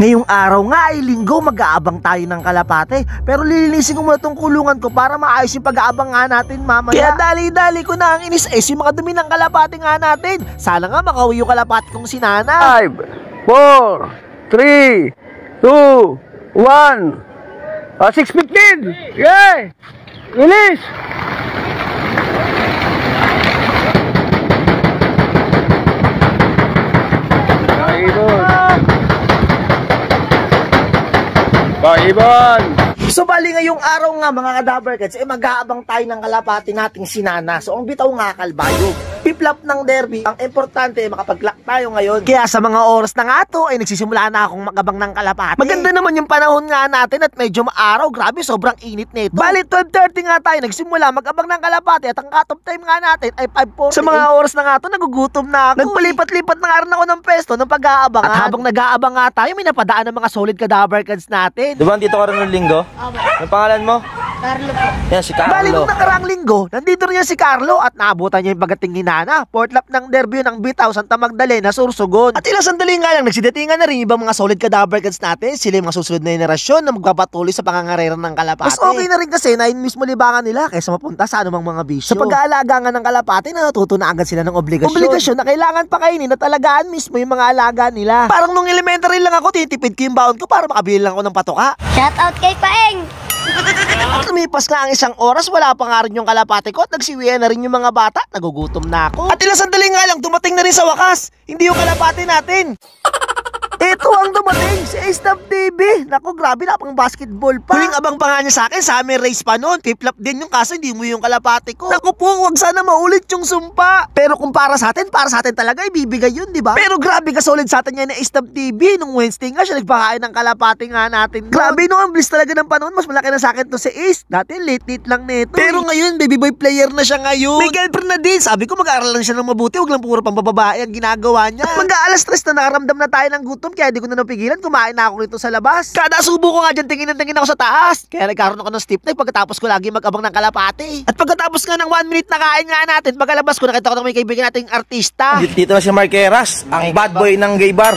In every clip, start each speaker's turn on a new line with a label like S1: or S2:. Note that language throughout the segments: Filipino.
S1: Ngayong araw nga ay linggo, mag-aabang tayo ng kalapate. Pero lilinisin ko muna tong kulungan ko para maayos yung pag-aabang nga natin mamaya. Kaya dali-dali ko na ang inis yung mga dumi ng kalapate nga natin. Sana nga makauwi yung kalapate kong si Nana.
S2: 5, 4, 3, 2, 1, 6:15. Yay! Release! Ibon!
S1: So bali ngayong araw nga mga kadabarkets, mag-aabang tayo ng kalapati nating si Nana. So ang bitaw nga kalbayog. Piplap ng derby, ang importante makapag-lock tayo ngayon. Kaya sa mga oras na nga to, ay nagsisimula na akong mag-abang ng kalapati. Maganda naman yung panahon nga natin at medyo maaraw. Grabe, sobrang init nito. Bali 12:30 nga tayo nagsimula mag-abang ng kalapati at ang cut-off time nga natin ay 5:40. Sa mga oras na nga to, nagugutom na ako. Nagpalipat-lipat na nga rin ako ng pesto ng pag-aabang. At habang nag-aabang nga tayo, may napadaan ng mga solid kadabarkets natin.
S2: Diba dito ka rin ng linggo? Ang pangalan mo?
S3: Carlo po.
S2: Yan, si Carlo.
S1: Bali nung nakaraang linggo, nandito rin si Carlo at naabutan niya yung pagating ni Nana. Fourth lap ng derby ng Bitaw, Santa Magdalena, Sursugon. At ilang sandali nga lang, nagsidatingan na rin ibang mga solid kadabarkets natin. Sila yung mga susunod na henerasyon na magpapatuloy sa pangangarera ng kalapate. Mas okay na rin kasi na yun mismo libangan nila kaysa mapunta sa anumang mga bisyo. Sa pag-aalaga nga ng kalapate, natututo na agad sila ng obligasyon. Obligasyon na kailangan pakainin at alagaan mismo yung mga alaga nila. Parang nung elementary lang ako, titipid ko yung baon ko para makabili lang ako ng patoka.
S3: Shout out kay Paeng!
S1: Lumipas nga ang isang oras, wala pa nga rin yung kalapate ko at nagsiwian na rin yung mga bata. Nagugutom na ako. At ilang sandali nga lang, dumating na rin sa wakas. Hindi yung kalapate natin. Ito ang dumating, si A-Stab TV. Naku, grabe na, pang basketball pa. Huling abang pa nga niya sa akin, summer race pa noon. Piplap din yung kaso, hindi mo yung kalapate ko. Naku po, wag sana maulit yung sumpa. Pero kung para sa atin talaga, ibibigay yun, di ba? Pero grabe ka solid sa atin yan ni A-Stab TV. Nung Wednesday nga siya, nagpakain ng kalapate nga natin. Grabe no, ang bliss talaga ng panahon. Mas malaki na sa akin to si Ace. Dati late lang nito. Pero ngayon, baby boy player na siya ngayon. May girlfriend na din. Sabi ko, mag-aaral lang siya ng mabuti. Wag lang puro pang bababae ang ginagawa niya. At mag-aalas stress na nakaramdam na tayo ng gutom. Kaya di ko na napigilan, kumain na ako rito sa labas. Kada subo ko nga dyan, tingin ako sa taas. Kaya nagkaroon ako ng stiff neck pagkatapos ko lagi mag-abang ng kalapate. At pagkatapos nga ng 1 minute na kain nga natin, pagkalabas ko, nakita ko na may kaibigan nating artista.
S2: Dito na si Marqueras, ang bad boy ng gay bar.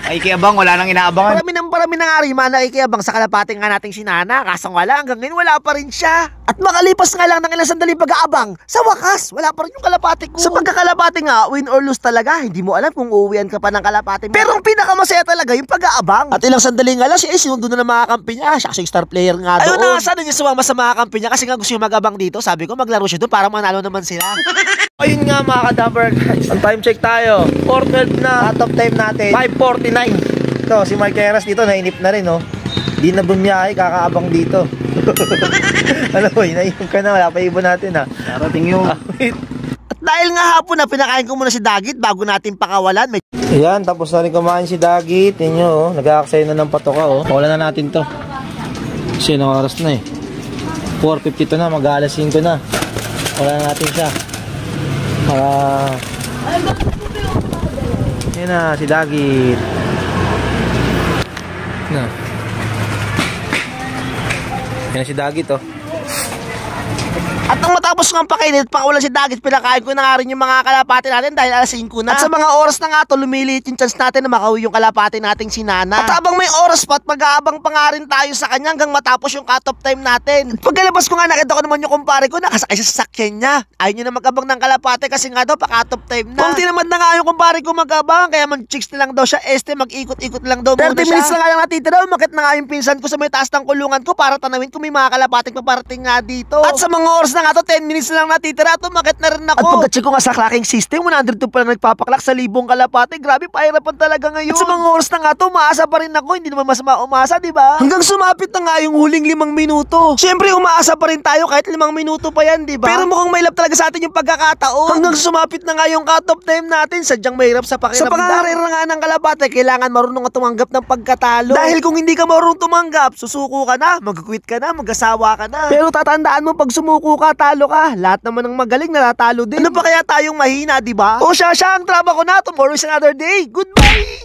S2: Nakikiabang, wala nang inaabangan.
S1: Parami na nga rin mga nakikiabang sa kalapate nga nating si Nana. Kasang wala, hanggang ngayon wala pa rin siya. At makalipas nga lang ng ilang sandali pag-aabang, sa wakas, wala pa rin yung kalapate ko. Sa pagkakalapate nga, win or lose talaga, hindi mo alam kung uuwian ka pa ng kalapate mo. Pero ang pinakamasaya talaga yung pag-aabang. At ilang sandali nga lang, siya sinundo na ng mga kampi niya. Siya kasi star player nga doon. Ayun na, sana niya sumama sa mga kampi niya kasi nga gusto yung mag-abang dito. Sabi ko, maglaro siya doon para manalo naman sila.
S2: Ayun nga mga kadabar guys. Ang time check tayo. 4:12 na. Cut-off time natin. 5:49. Ito, si Marqueras dito, nainip na rin, oh. Di na bumiyahe, kakaabang dito. Alam mo, nainip ka na, wala pa ibon natin, ha.
S1: Darating yung... At dahil nga hapon na, pinakain ko muna si Dagit bago natin pakawalan.
S2: Ayan, tapos na rin kumain si Dagit. Inyo, oh. Nag-aaksay na ng patoka, oh. Pawalan na natin to. Kasi ng oras na, eh. 4:52 na, mag-aalas 5 na. Wala na natin siya. Ayan na, si Dagit. Na. Yan si Dagit, oh.
S1: At nung matapos nga pakainit, pakawalan si Dagit, pinakain ko na nga rin yung mga kalapate natin dahil alas 5 na. At sa mga oras na nga to, lumiliit yung chance natin na makauwi yung kalapate nating si Nana. At habang may oras pa at mag-aabang pa nga rin tayo sa kanya hanggang matapos yung cut-off time natin. At pagkalabas ko nga, nakita ko naman yung kumpare ko, nakasakay sa sasakyan niya. Ayaw niya na mag-abang ng kalapate kasi nga daw pa-cut-off time na. Kung tinamad na nga yung kumpare ko mag-abang, kaya mag-chicks na lang daw siya, mag-ikot-ikot lang daw muna siya. 30 minutes na nga lang natitira, umakit na nga yung pinsan ko sa may taas ng kulungan ko para tanawin kung may mga kalapating paparating nga dito. At sa mga oras na nga to, 10 minutes na lang natitira, tumakit na rin ako. At pagka-check ko nga sa clocking system, 102 pa lang nagpapaklak sa 1,000 kalapate. Grabe, pahirapan talaga ngayon. At sa mga oras na nga to, umaasa pa rin ako. Hindi naman masama umasa, di ba? Hanggang sumapit na nga yung huling 5 minuto. Siyempre, umaasa pa rin tayo kahit 5 minuto pa yan, di ba? Pero mukhang may lap talaga sa atin yung pagkakataon. Hanggang sumapit na nga yung cut-off time natin, sadyang mahirap sa pakiramdam. Sa pangangarera nga ng kalapate, kailangan marunong ka tumanggap ng pagkatalo. Dahil kung hindi ka marunong tumanggap, susuko ka na, mag-quit ka na, mag-asawa ka na. Pero tatandaan mo, pag sumuko ka, talo ka. Lahat naman ng magaling natatalo din. Ano pa kaya tayong mahina, di ba? O siya ang trabaho ko na. Tomorrow is another day. Goodbye!